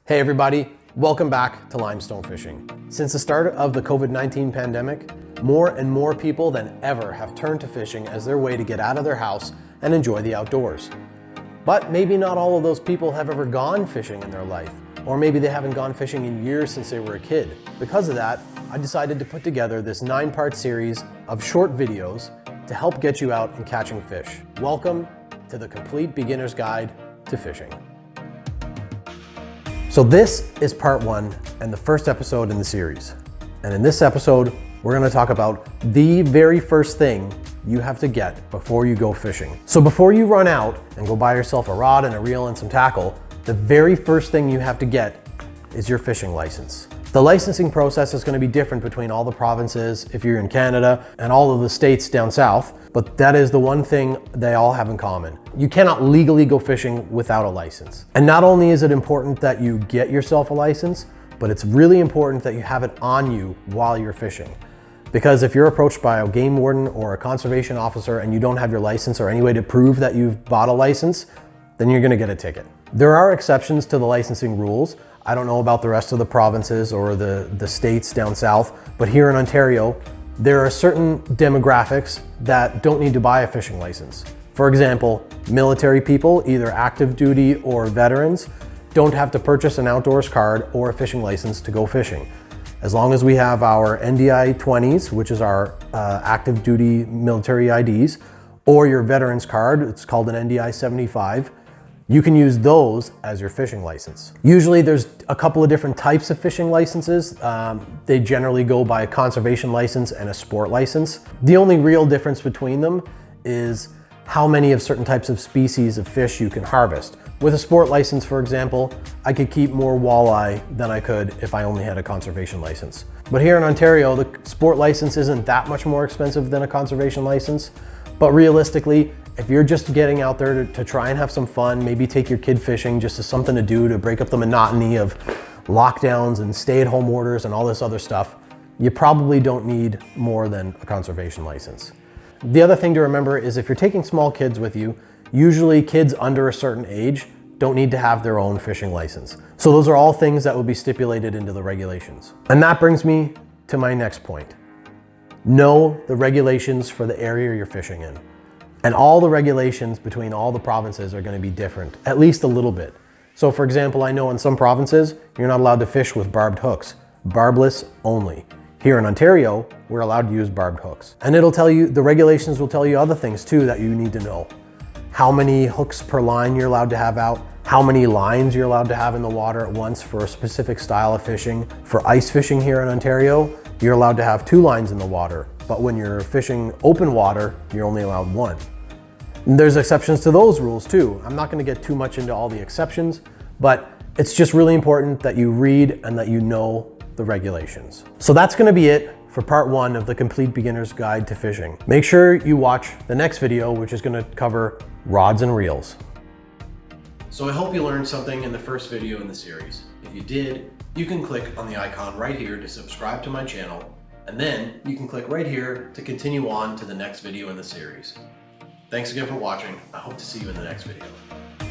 Hey everybody, welcome back to Limestone Fishing. Since the start of the COVID-19 pandemic, more and more people than ever have turned to fishing as their way to get out of their house and enjoy the outdoors. But maybe not all of those people have ever gone fishing in their life, or maybe they haven't gone fishing in years since they were a kid. Because of that, I decided to put together this 9-part series of short videos to help get you out and catching fish. Welcome to the Complete Beginner's Guide to Fishing. So this is part 1 and the first episode in the series. And in this episode, we're going to talk about the very first thing you have to get before you go fishing. So before you run out and go buy yourself a rod and a reel and some tackle, the very first thing you have to get is your fishing license. The licensing process is going to be different between all the provinces if you're in Canada and all of the states down south, but that is the one thing they all have in common. You cannot legally go fishing without a license. And not only is it important that you get yourself a license, but it's really important that you have it on you while you're fishing. Because if you're approached by a game warden or a conservation officer and you don't have your license or any way to prove that you've bought a license, then you're going to get a ticket. There are exceptions to the licensing rules. I don't know about the rest of the provinces or the states down south, but here in Ontario, there are certain demographics that don't need to buy a fishing license. For example, military people, either active duty or veterans, don't have to purchase an outdoors card or a fishing license to go fishing. As long as we have our NDI 20s, which is our active duty military IDs, or your veterans card, it's called an NDI 75, you can use those as your fishing license. Usually there's a couple of different types of fishing licenses. They generally go by a conservation license and a sport license. The only real difference between them is how many of certain types of species of fish you can harvest. With a sport license, for example, I could keep more walleye than I could if I only had a conservation license. But here in Ontario, the sport license isn't that much more expensive than a conservation license. But realistically, if you're just getting out there to try and have some fun, maybe take your kid fishing just as something to do to break up the monotony of lockdowns and stay-at-home orders and all this other stuff, you probably don't need more than a conservation license. The other thing to remember is if you're taking small kids with you, usually kids under a certain age don't need to have their own fishing license. So those are all things that will be stipulated into the regulations. And that brings me to my next point. Know the regulations for the area you're fishing in. And all the regulations between all the provinces are going to be different, at least a little bit. So for example, I know in some provinces, you're not allowed to fish with barbed hooks, barbless only. Here in Ontario, we're allowed to use barbed hooks. And it'll tell you, the regulations will tell you other things too that you need to know. How many hooks per line you're allowed to have out, how many lines you're allowed to have in the water at once for a specific style of fishing. For ice fishing here in Ontario, you're allowed to have 2 lines in the water, but when you're fishing open water, you're only allowed 1. And there's exceptions to those rules too. I'm not going to get too much into all the exceptions, but it's just really important that you read and that you know the regulations. So that's going to be it for part 1 of the Complete Beginner's Guide to Fishing. Make sure you watch the next video, which is going to cover rods and reels. So I hope you learned something in the first video in the series. If you did, you can click on the icon right here to subscribe to my channel, and then you can click right here to continue on to the next video in the series. Thanks again for watching. I hope to see you in the next video.